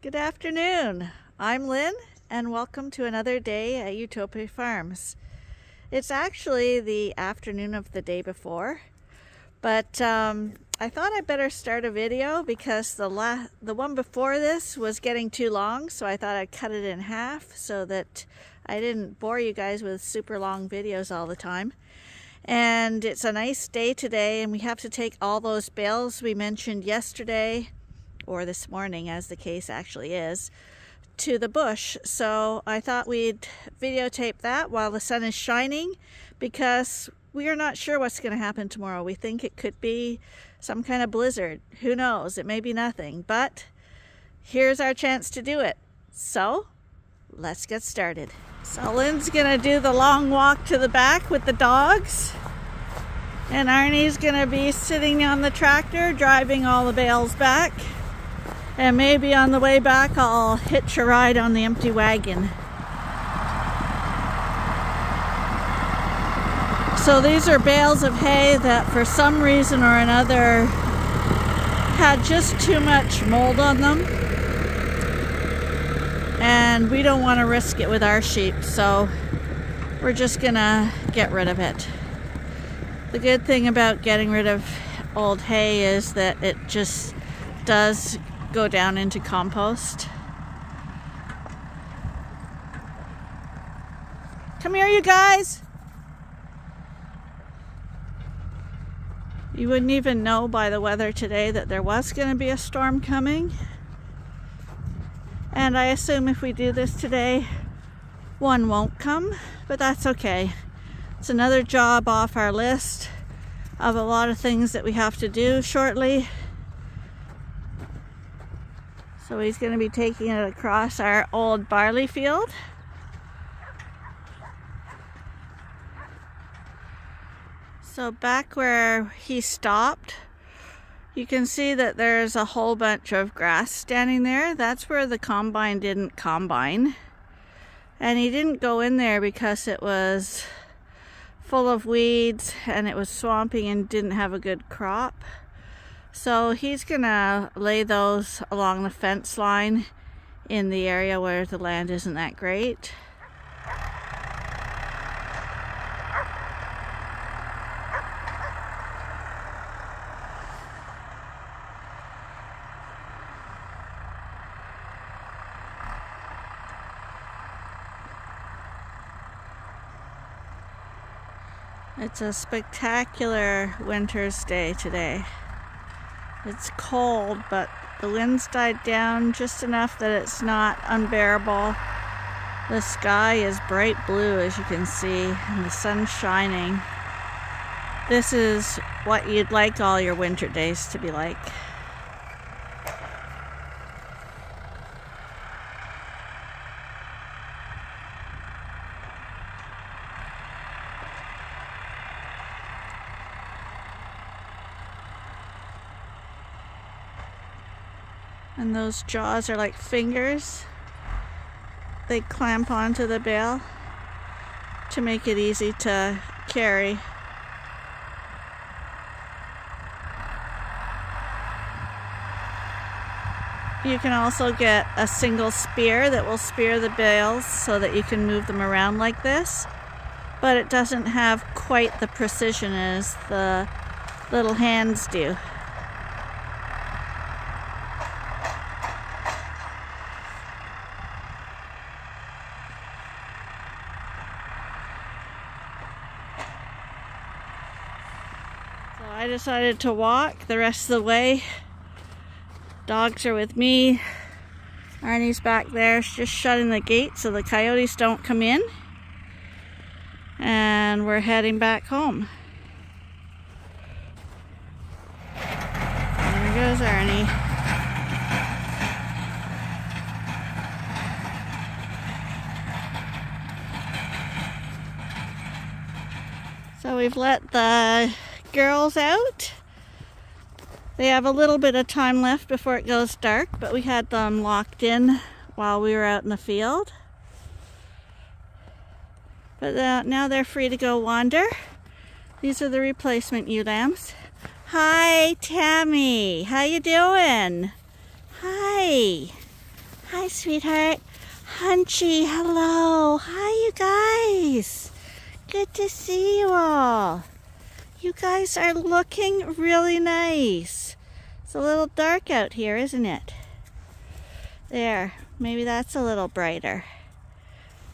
Good afternoon. I'm Lynn and welcome to another day at Ewetopia Farms. It's actually the afternoon of the day before, but I thought I'd better start a video because the one before this was getting too long, so I thought I'd cut it in half so that I didn't bore you guys with super long videos all the time. And it's a nice day today, and we have to take all those bales we mentioned yesterday, or this morning as the case actually is, to the bush. So I thought we'd videotape that while the sun is shining, because we are not sure what's going to happen tomorrow. We think it could be some kind of blizzard. Who knows? It may be nothing, but here's our chance to do it. So let's get started. So Lynn's gonna do the long walk to the back with the dogs, and Arnie's gonna be sitting on the tractor driving all the bales back. And maybe on the way back I'll hitch a ride on the empty wagon. So these are bales of hay that for some reason or another had just too much mold on them. And we don't want to risk it with our sheep, so we're just gonna get rid of it. The good thing about getting rid of old hay is that it just does go down into compost. Come here, you guys. You wouldn't even know by the weather today that there was going to be a storm coming. And I assume if we do this today, one won't come, but that's okay. It's another job off our list of a lot of things that we have to do shortly. So he's going to be taking it across our old barley field. So back where he stopped, you can see that there's a whole bunch of grass standing there. That's where the combine didn't combine. And he didn't go in there because it was full of weeds and it was swampy and didn't have a good crop. So he's gonna lay those along the fence line in the area where the land isn't that great. It's a spectacular winter's day today. It's cold, but the wind's died down just enough that it's not unbearable. The sky is bright blue, as you can see, and the sun's shining. This is what you'd like all your winter days to be like. And those jaws are like fingers. They clamp onto the bale to make it easy to carry. You can also get a single spear that will spear the bales so that you can move them around like this, but it doesn't have quite the precision as the little hands do. I decided to walk the rest of the way. Dogs are with me. Arnie's back there just shutting the gate so the coyotes don't come in. And we're heading back home. There goes Arnie. So we've let the girls out. They have a little bit of time left before it goes dark, but we had them locked in while we were out in the field. But now they're free to go wander. These are the replacement ewe lambs. Hi, Tammy. How you doing? Hi. Hi, sweetheart. Hunchy, hello. Hi, you guys. Good to see you all. You guys are looking really nice. It's a little dark out here, isn't it? There, maybe that's a little brighter.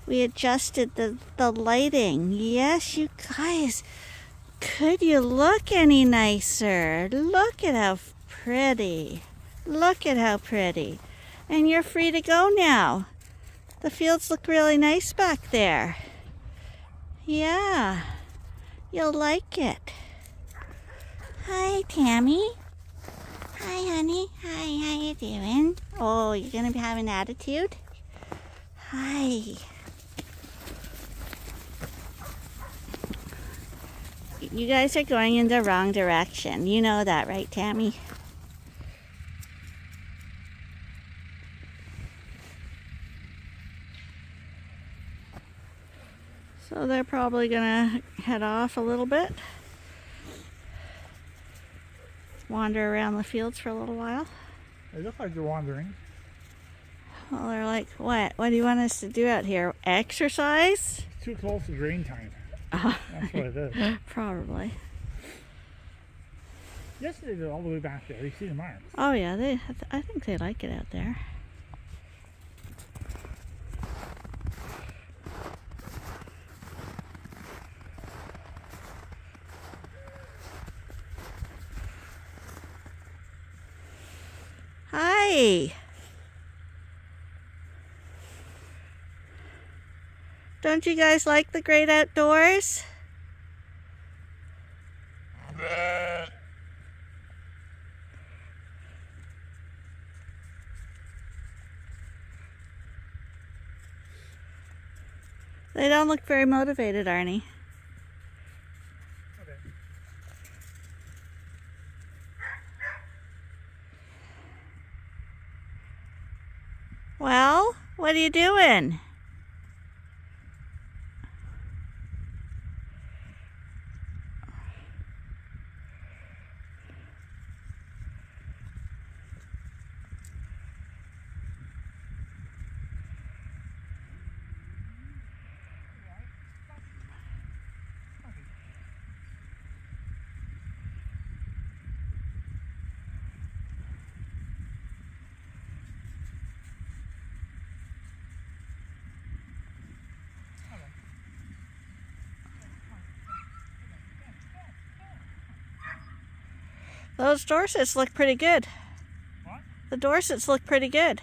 We adjusted the lighting. Yes, you guys. Could you look any nicer? Look at how pretty. Look at how pretty. And you're free to go now. The fields look really nice back there. Yeah, you'll like it. Hi, Tammy. Hi, honey. Hi, how you doing? Oh, you're gonna be having attitude? Hi. You guys are going in the wrong direction. You know that, right, Tammy? So they're probably gonna head off a little bit. Wander around the fields for a little while. They look like they're wandering. Well, they're like, what? What do you want us to do out here? Exercise? It's too close to drain time. That's what it is. Probably. Yesterday they're all the way back there. You see the marks. Oh yeah, I think they like it out there. Hi. Don't you guys like the great outdoors? They don't look very motivated, Arnie. Okay. Well, what are you doing? Those Dorsets look pretty good. What? The Dorsets look pretty good.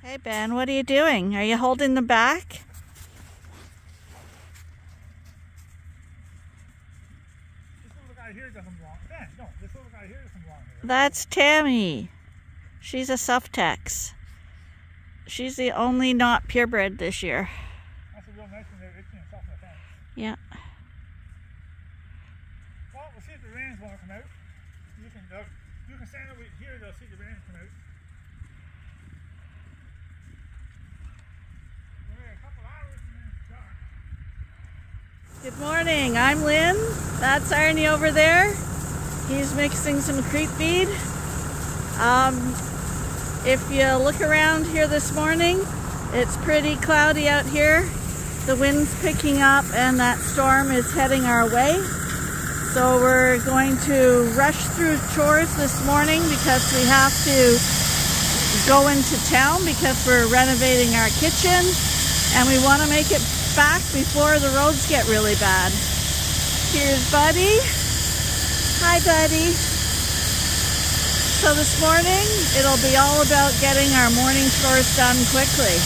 Yeah. Hey Ben, what are you doing? Are you holding them back? This little guy here doesn't belong. Ben, no, this little guy here doesn't belong here. That's Tammy. She's a Suffolk. She's the only not purebred this year. That's a real nice one there, itching itself in the fence. Yeah. Well, we'll see if the rains want to come out. You can stand over here, they'll see the rains come out. We're a couple hours and then it's dark. Good morning, I'm Lynn. That's Arnie over there. He's mixing some creep feed. If you look around here this morning, it's pretty cloudy out here. The wind's picking up and that storm is heading our way. So we're going to rush through chores this morning because we have to go into town because we're renovating our kitchen and we want to make it back before the roads get really bad. Here's Buddy. Hi, Buddy. So this morning, it'll be all about getting our morning chores done quickly.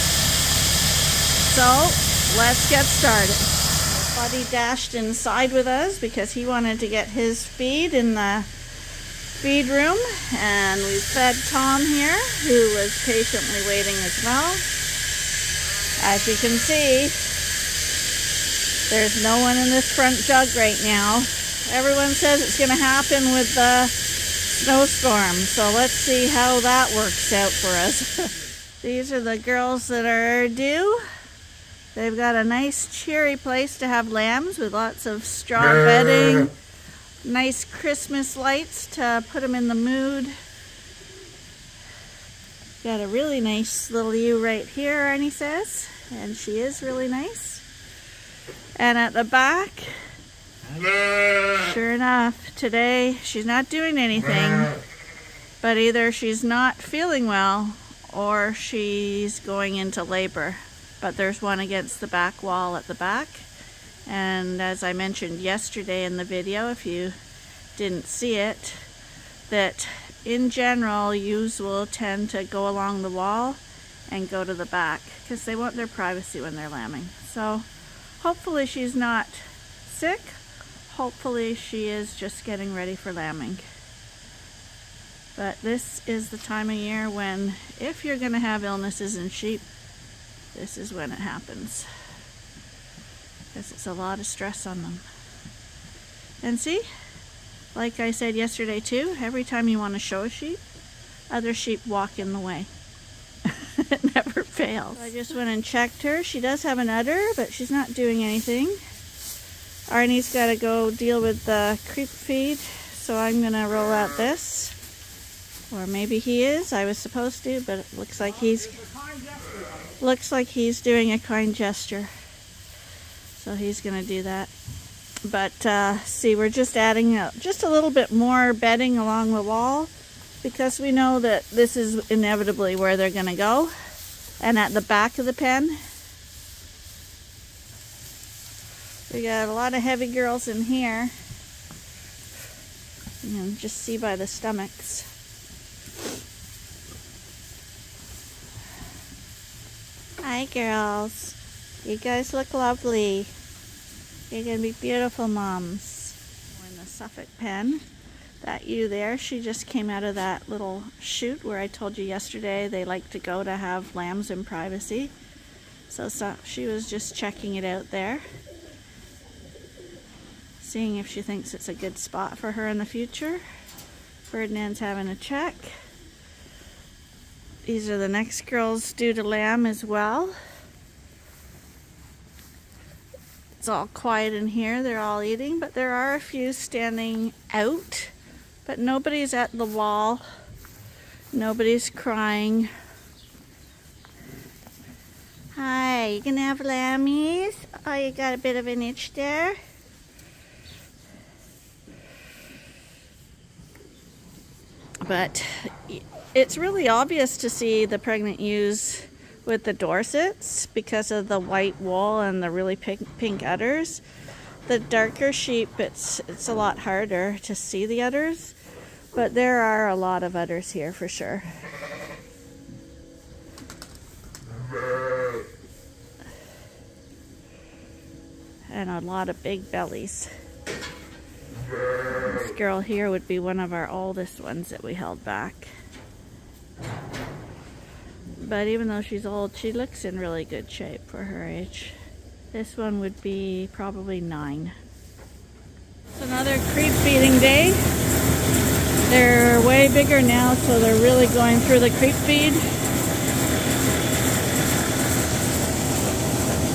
So let's get started. Buddy dashed inside with us because he wanted to get his feed in the feed room. And we fed Tom here, who was patiently waiting as well. As you can see, there's no one in this front jug right now. Everyone says it's going to happen with the snowstorm, so let's see how that works out for us. These are the girls that are due. They've got a nice cheery place to have lambs with lots of straw bedding, nice Christmas lights to put them in the mood. Got a really nice little ewe right here, Arnie says, and she is really nice. And at the back, sure enough, today she's not doing anything, but either she's not feeling well or she's going into labor. But there's one against the back wall at the back. And as I mentioned yesterday in the video, if you didn't see it, that in general, ewes will tend to go along the wall and go to the back because they want their privacy when they're lambing. So hopefully she's not sick. Hopefully she is just getting ready for lambing. But this is the time of year when, if you're going to have illnesses in sheep, this is when it happens. Because it's a lot of stress on them. And see? Like I said yesterday too, every time you want to show a sheep, other sheep walk in the way. It never fails. I just went and checked her. She does have an udder, but she's not doing anything. Arnie's got to go deal with the creep feed, so I'm going to roll out this. Or maybe he is. I was supposed to, but it looks like he's doing a kind gesture. So he's going to do that. But see, we're just adding just a little bit more bedding along the wall because we know that this is inevitably where they're going to go. And at the back of the pen, we got a lot of heavy girls in here. You can just see by the stomachs. Hi girls, you guys look lovely. You're going to be beautiful moms. We're in the Suffolk pen. That ewe there, she just came out of that little chute where I told you yesterday they like to go to have lambs in privacy. So she was just checking it out there. Seeing if she thinks it's a good spot for her in the future. Ferdinand's having a check. These are the next girls due to lamb as well. It's all quiet in here, they're all eating, but there are a few standing out, but nobody's at the wall, nobody's crying. Hi, you gonna have lammies? Oh, you got a bit of an itch there? But it's really obvious to see the pregnant ewes with the Dorsets because of the white wool and the really pink udders. The darker sheep, it's a lot harder to see the udders, but there are a lot of udders here for sure. And a lot of big bellies. This girl here would be one of our oldest ones that we held back. But even though she's old, she looks in really good shape for her age. This one would be probably 9. It's another creep feeding day. They're way bigger now, so they're really going through the creep feed.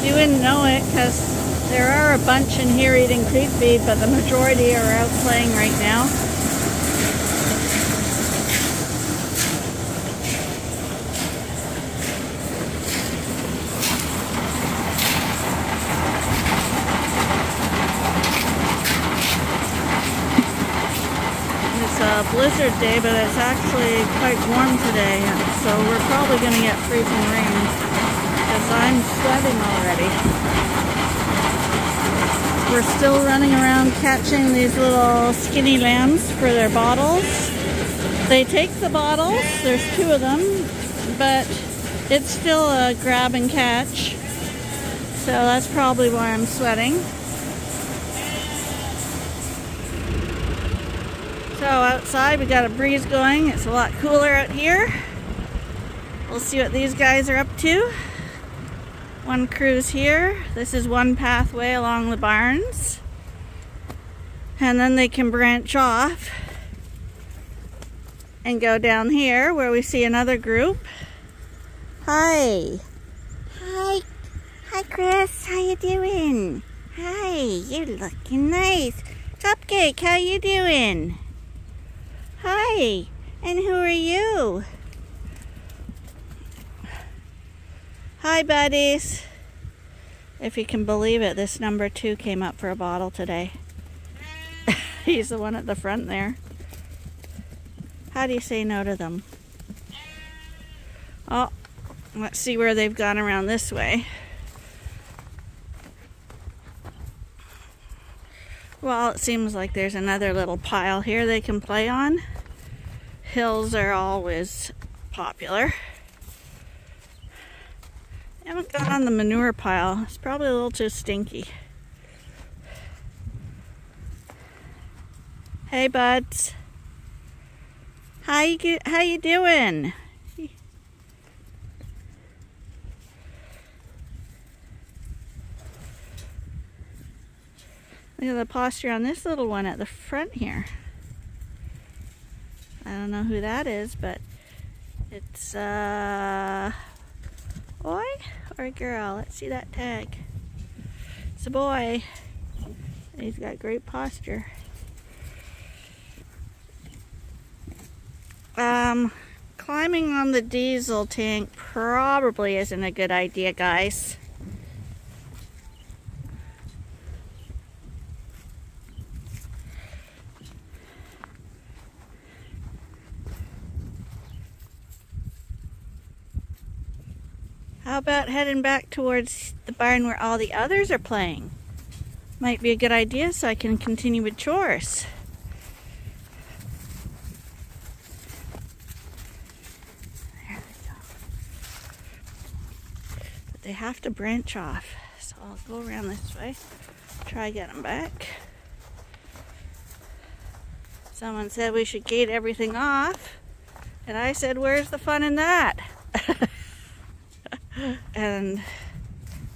You wouldn't know it because there are a bunch in here eating creep feed, but the majority are out playing right now. It's a blizzard day, but it's actually quite warm today, so we're probably going to get freezing rain because I'm sweating already. We're still running around catching these little skinny lambs for their bottles. They take the bottles, there's 2 of them, but it's still a grab and catch. So that's probably why I'm sweating. So outside we got a breeze going. It's a lot cooler out here. We'll see what these guys are up to. One crew's here. This is one pathway along the barns. And then they can branch off and go down here where we see another group. Hi. Hi. Hi, Chris. How you doing? Hi. You're looking nice. Cupcake, how you doing? Hi. And who are you? Hi, buddies. If you can believe it, this number 2 came up for a bottle today. He's the one at the front there. How do you say no to them? Oh, let's see where they've gone around this way. Well, it seems like there's another little pile here they can play on. Hills are always popular. I haven't gone on the manure pile. It's probably a little too stinky. Hey, buds. How you doing? Look at the posture on this little one at the front here. I don't know who that is, but it's a boy or a girl. Let's see that tag. It's a boy. He's got great posture. Climbing on the diesel tank probably isn't a good idea, guys. How about heading back towards the barn where all the others are playing? Might be a good idea so I can continue with chores. There they go. But they have to branch off, so I'll go around this way, try get them back. Someone said we should gate everything off, and I said, where's the fun in that? And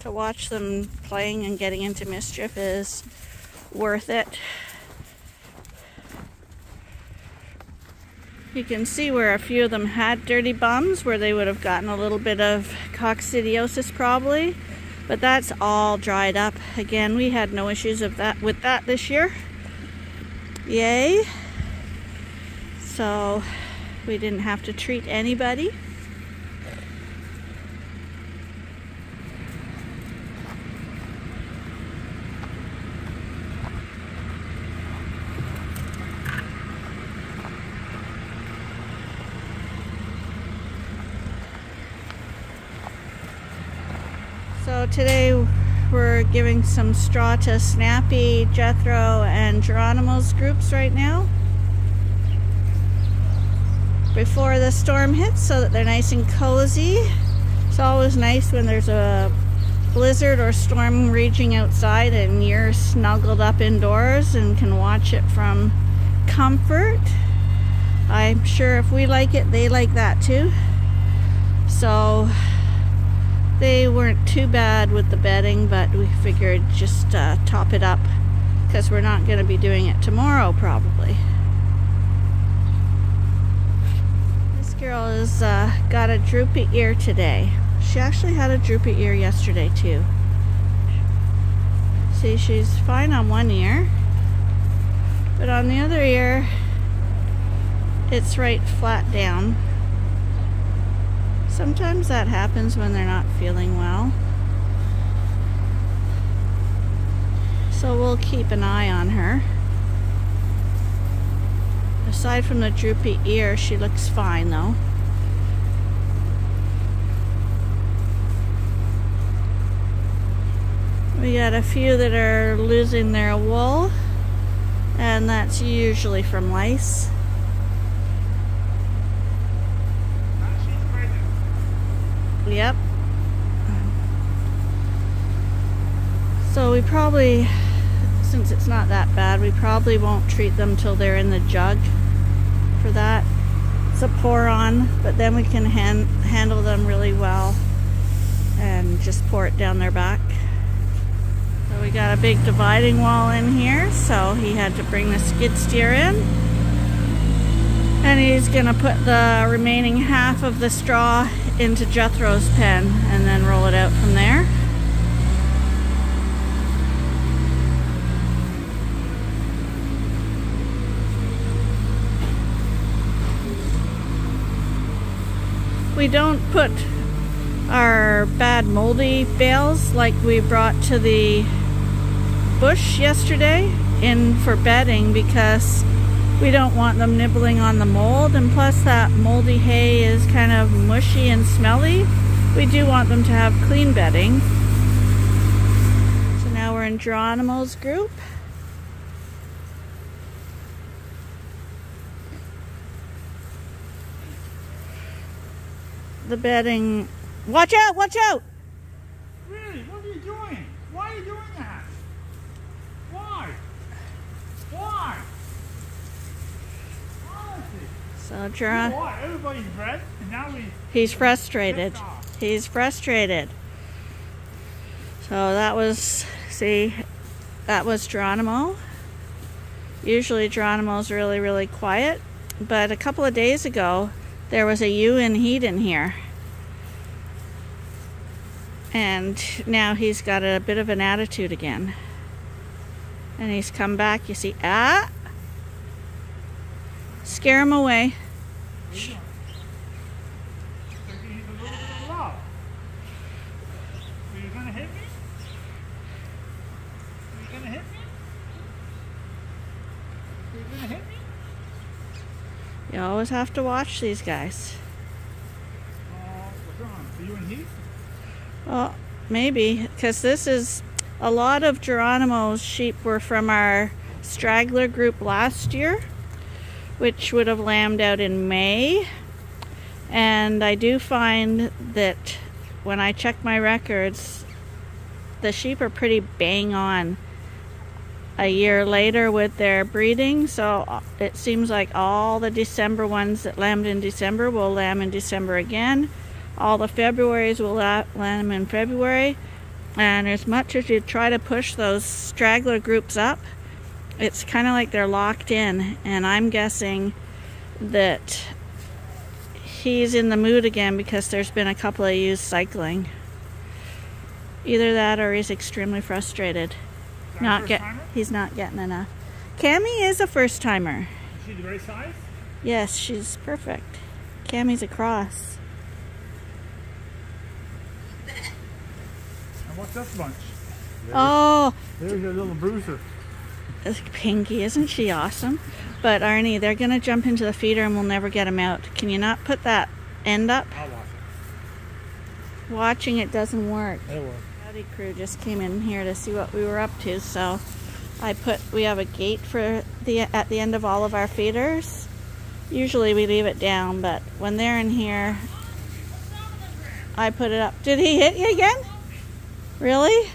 to watch them playing and getting into mischief is worth it. You can see where a few of them had dirty bums, where they would have gotten a little bit of coccidiosis probably, but that's all dried up. Again, we had no issues with that this year. Yay! So we didn't have to treat anybody. So today we're giving some straw to Snappy, Jethro, and Geronimo's groups right now before the storm hits, so that they're nice and cozy. It's always nice when there's a blizzard or storm raging outside and you're snuggled up indoors and can watch it from comfort. I'm sure if we like it, they like that too. So they weren't too bad with the bedding, but we figured just top it up because we're not going to be doing it tomorrow probably. This girl has got a droopy ear today. She actually had a droopy ear yesterday too. See, she's fine on one ear, but on the other ear it's right flat down. Sometimes that happens when they're not feeling well. So we'll keep an eye on her. Aside from the droopy ear, she looks fine though. We got a few that are losing their wool, and that's usually from lice. Yep. So we probably, since it's not that bad, we probably won't treat them till they're in the jug for that. It's a pour on, but then we can handle them really well and just pour it down their back. So we got a big dividing wall in here, so he had to bring the skid steer in. And he's gonna put the remaining half of the straw into Jethro's pen and then roll it out from there. We don't put our bad moldy bales like we brought to the bush yesterday in for bedding, because we don't want them nibbling on the mold, and plus that moldy hay is kind of mushy and smelly. We do want them to have clean bedding. So now we're in Geronimo's group. The bedding. Watch out! Watch out! Really? What are you doing? Why are you doing that? Why? Why? Honestly. So You know what? Everybody's bred, and now he's frustrated. He's frustrated. So that was, see, that was Geronimo. Usually Geronimo's really, really quiet, but a couple of days ago there was a ewe in heat in here. And now he's got a bit of an attitude again. And he's come back, you see. Ah! Scare him away. He's a little bit of love. Are you gonna hit me? Are you gonna hit me? Are you gonna hit me? You always have to watch these guys. What's wrong? Are you in heat? Well, maybe, because this is, a lot of Geronimo's sheep were from our straggler group last year, which would have lambed out in May. And I do find that when I check my records, the sheep are pretty bang on a year later with their breeding. So it seems like all the December ones that lambed in December will lamb in December again. All the Februaries will lamb in February. And as much as you try to push those straggler groups up, it's kind of like they're locked in. And I'm guessing that he's in the mood again because there's been a couple of ewes cycling. Either that or he's extremely frustrated. He's not getting enough. Cammie is a first timer. Is she the right size? Yes, she's perfect. Cammie's a cross. And what's this bunch? There's your little bruiser. Pinky, isn't she awesome? But Arnie, they're gonna jump into the feeder and we'll never get them out. Can you not put that end up? I'll watch it. Watching it doesn't work. It'll work. Howdy crew just came in here to see what we were up to, so we have a gate for at the end of all of our feeders. Usually we leave it down, but when they're in here, I put it up. Did he hit you again? Really?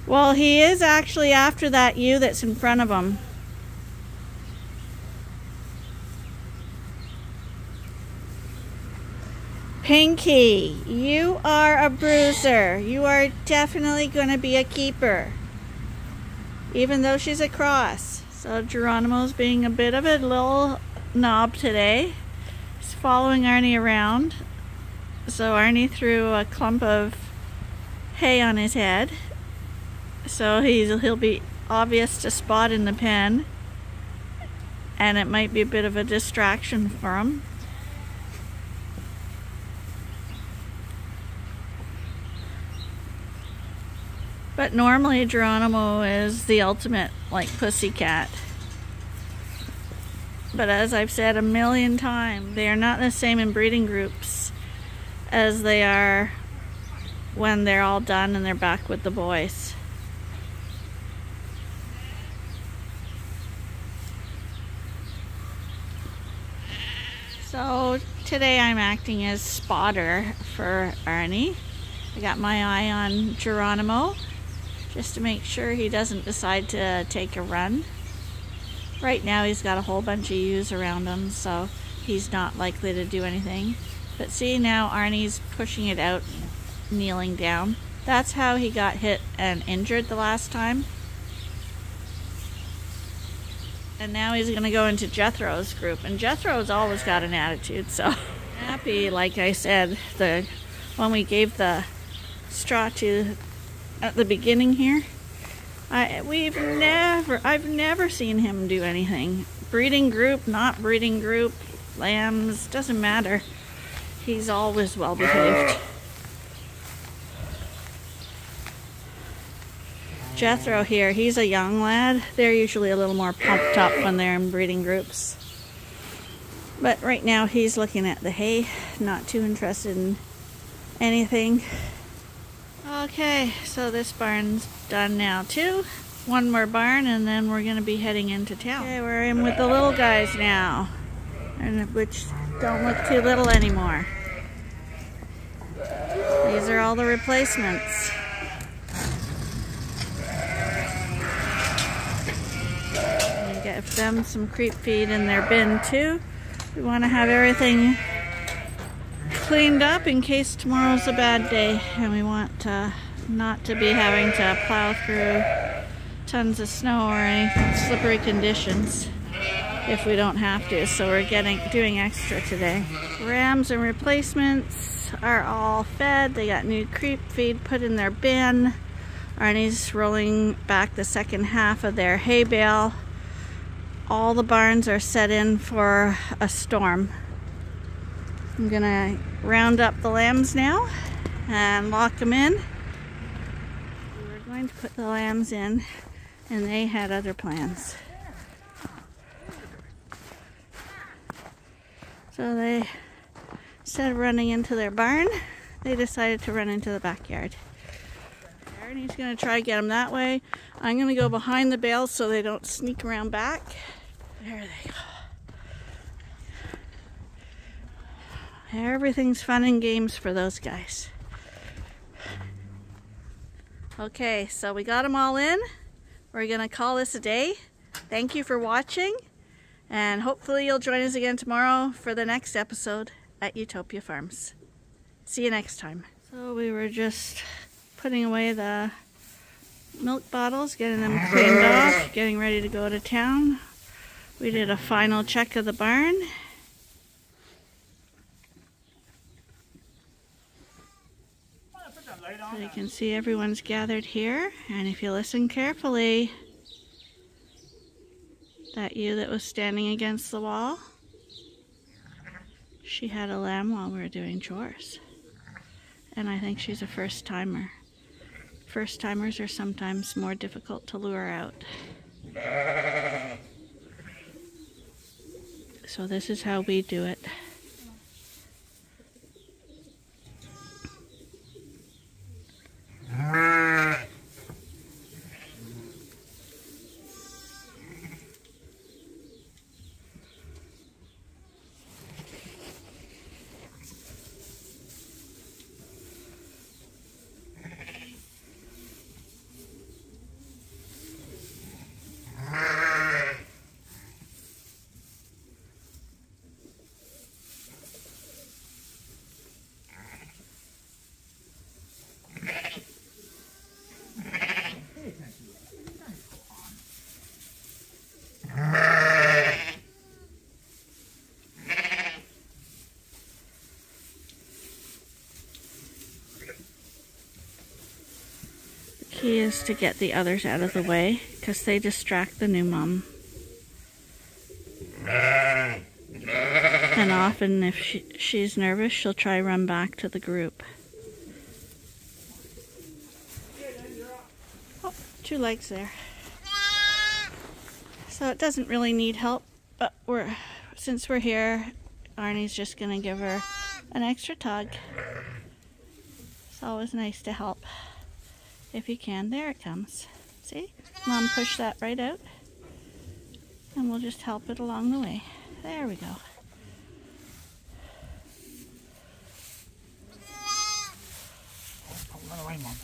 Well, he is actually after that ewe that's in front of him. Pinky, you are a bruiser. You are definitely going to be a keeper, even though she's a cross. So Geronimo's being a bit of a little knob today. He's following Arnie around. So Arnie threw a clump of hay on his head. So he'll be obvious to spot in the pen. And it might be a bit of a distraction for him. But normally Geronimo is the ultimate, like, pussycat. But as I've said a million times, they are not the same in breeding groups as they are when they're all done and they're back with the boys. So today I'm acting as spotter for Arnie. I got my eye on Geronimo, just to make sure he doesn't decide to take a run. Right now he's got a whole bunch of ewes around him, so he's not likely to do anything. But see, now Arnie's pushing it out, kneeling down. That's how he got hit and injured the last time. And now he's gonna go into Jethro's group, and Jethro's always got an attitude, so happy, like I said, when we gave the straw to at the beginning here, I've never seen him do anything. Breeding group, not breeding group, lambs, doesn't matter. He's always well behaved. Jethro here, he's a young lad. They're usually a little more pumped up when they're in breeding groups. But right now he's looking at the hay, not too interested in anything. Okay, so this barn's done now too. One more barn and then we're going to be heading into town. Okay, we're in with the little guys now, and which don't look too little anymore. These are all the replacements. We give them some creep feed in their bin too. We want to have everything cleaned up in case tomorrow's a bad day, and we want not to be having to plow through tons of snow or any slippery conditions if we don't have to, so we're doing extra today. Rams and replacements are all fed. They got new creep feed put in their bin. Arnie's rolling back the second half of their hay bale. All the barns are set in for a storm. I'm gonna round up the lambs now and lock them in. We were going to put the lambs in, and they had other plans. So they, instead of running into their barn, they decided to run into the backyard. And he's gonna try to get them that way. I'm gonna go behind the bales so they don't sneak around back. There they go. Everything's fun and games for those guys. Okay, so we got them all in. We're gonna call this a day. Thank you for watching, and hopefully you'll join us again tomorrow for the next episode at Ewetopia Farms. See you next time. So we were just putting away the milk bottles, getting them cleaned off, getting ready to go to town. We did a final check of the barn. So you can see everyone's gathered here, and if you listen carefully, that ewe that was standing against the wall, she had a lamb while we were doing chores. And I think she's a first-timer. First-timers are sometimes more difficult to lure out. So this is how we do it. Key is to get the others out of the way because they distract the new mom. And often if she's nervous, she'll try to run back to the group. Oh, 2 legs there. So it doesn't really need help, but since we're here, Arnie's just gonna give her an extra tug. It's always nice to help. If you can. There it comes. See? Mom pushed that right out. And we'll just help it along the way. There we go. Don't run away, Mom.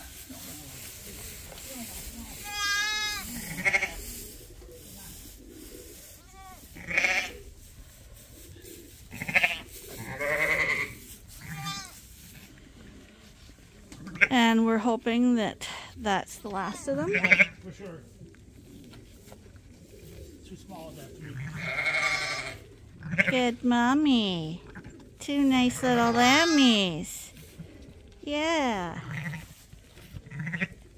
And we're hoping that that's the last of them. For sure. Too small of that to be. Good mommy. 2 nice little lammies. Yeah.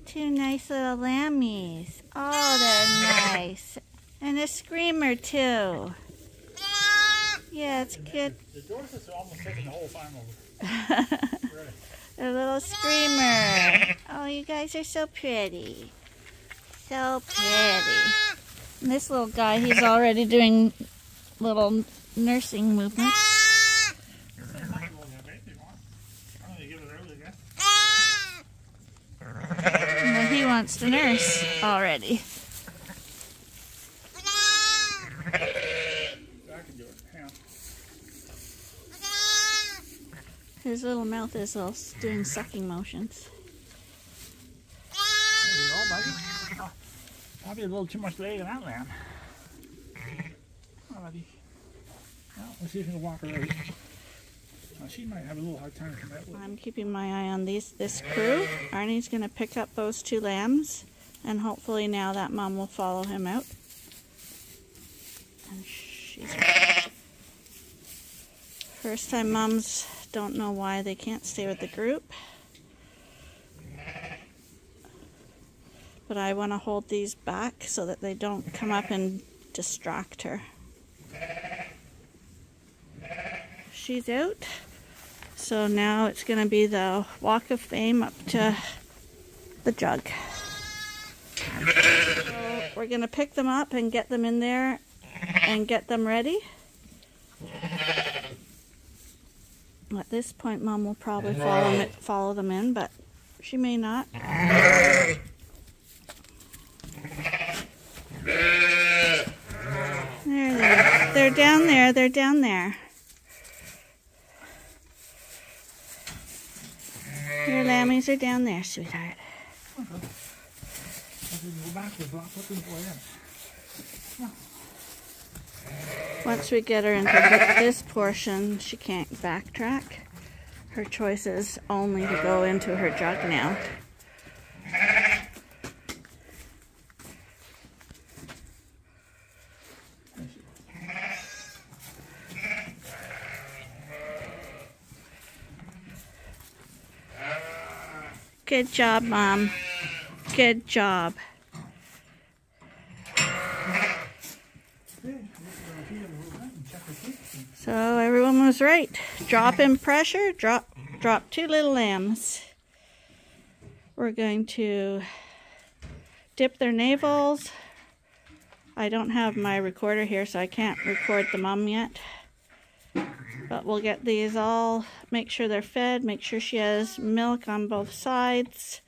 2 nice little lammies. Oh, they're nice. And a screamer too. Yeah, it's good. The Dorsets are almost taking the whole farm over. Really. A little streamer. Oh, you guys are so pretty. So pretty. And this little guy, he's already doing little nursing movements. Well, he wants to nurse already. His little mouth is all doing sucking motions. There you go, buddy. Probably a little too much leg in that lamb. Oh, buddy. Well, let's see if we can walk her out. She might have a little hard time coming out with. I'm keeping my eye on this crew. Arnie's going to pick up those 2 lambs, and hopefully now that mom will follow him out. And she's first time moms don't know why they can't stay with the group. But I want to hold these back so that they don't come up and distract her. She's out. So now it's going to be the walk of fame up to the jug. So we're going to pick them up and get them in there and get them ready. At this point, Mom will probably follow them in, but she may not. There they are. They're down there. They're down there. Your lammies are down there, sweetheart. Once we get her into this portion, she can't backtrack. Her choice is only to go into her jug now. Good job, Mom. Good job. So everyone was right. Drop in pressure, drop 2 little lambs. We're going to dip their navels. I don't have my recorder here, so I can't record the mom yet. But we'll get these all, make sure they're fed, make sure she has milk on both sides.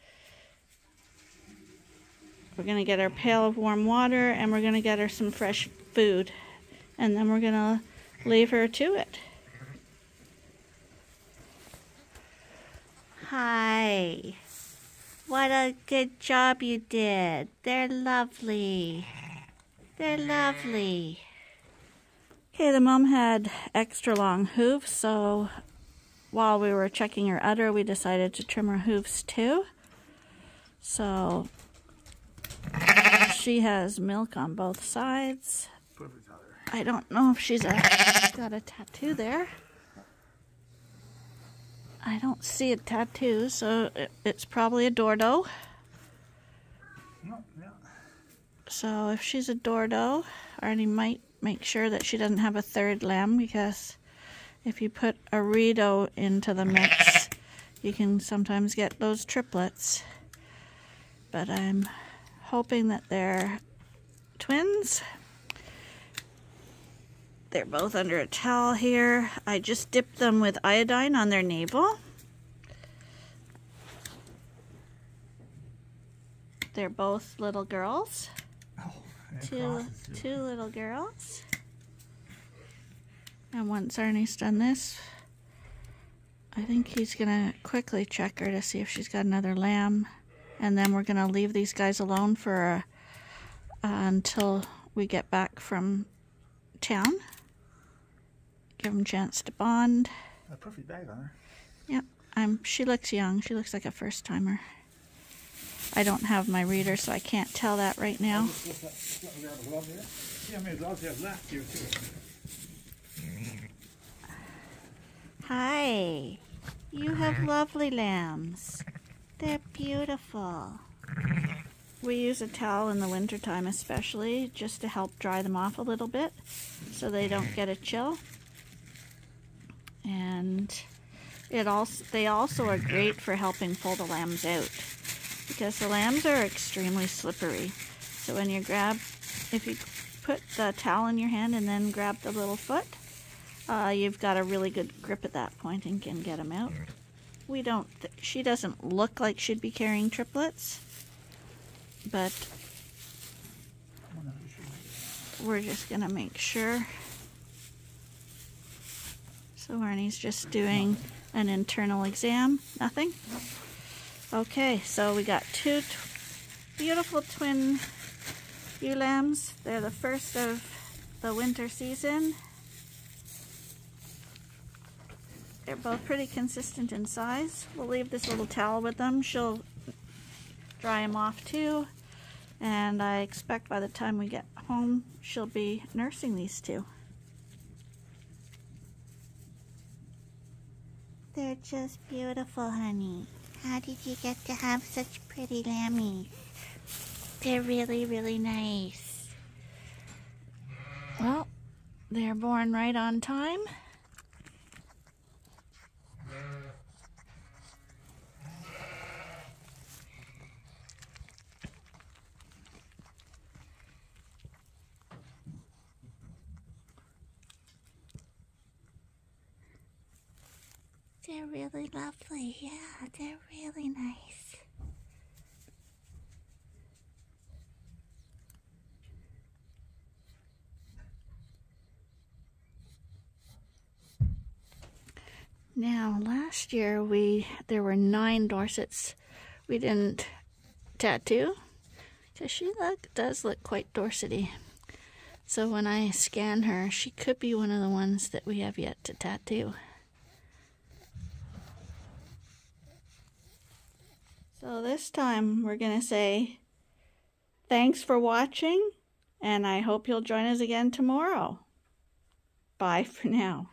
We're going to get her a pail of warm water, and we're going to get her some fresh food. And then we're going to leave her to it. Hi. What a good job you did. They're lovely. They're lovely. Okay, the mom had extra long hooves, so while we were checking her udder, we decided to trim her hooves too. So she has milk on both sides. I don't know if she's got a tattoo there. I don't see a tattoo, so it's probably a Dordo. So if she's a Dordo, Arnie might make sure that she doesn't have a 3rd lamb, because if you put a Rito into the mix, you can sometimes get those triplets. But I'm hoping that they're twins. They're both under a towel here. I just dipped them with iodine on their navel. They're both little girls. Two little girls. And once Arnie's done this, I think he's gonna quickly check her to see if she's got another lamb, and then we're gonna leave these guys alone for until we get back from town. Give them a chance to bond. A perfect bag on her. Yep, she looks young. She looks like a first timer. I don't have my reader, so I can't tell that right now. See how many gloves you have left here, too. Hi. You have lovely lambs. They're beautiful. We use a towel in the wintertime especially, just to help dry them off a little bit, so they don't get a chill. And they also are great for helping pull the lambs out, because the lambs are extremely slippery. So when if you put the towel in your hand and then grab the little foot, you've got a really good grip at that point and can get them out. She doesn't look like she'd be carrying triplets, but we're just gonna make sure. So Arnie's just doing an internal exam. Nothing? Okay, so we got two beautiful twin ewe lambs. They're the first of the winter season. They're both pretty consistent in size. We'll leave this little towel with them. She'll dry them off too. And I expect by the time we get home, she'll be nursing these two. They're just beautiful, honey. How did you get to have such pretty lammies? They're really, really nice. Well, they're born right on time. They're really lovely, yeah, they're really nice. Now, last year there were 9 Dorsets we didn't tattoo, because she does look quite Dorsety. So when I scan her, she could be one of the ones that we have yet to tattoo. So this time we're going to say thanks for watching, and I hope you'll join us again tomorrow. Bye for now.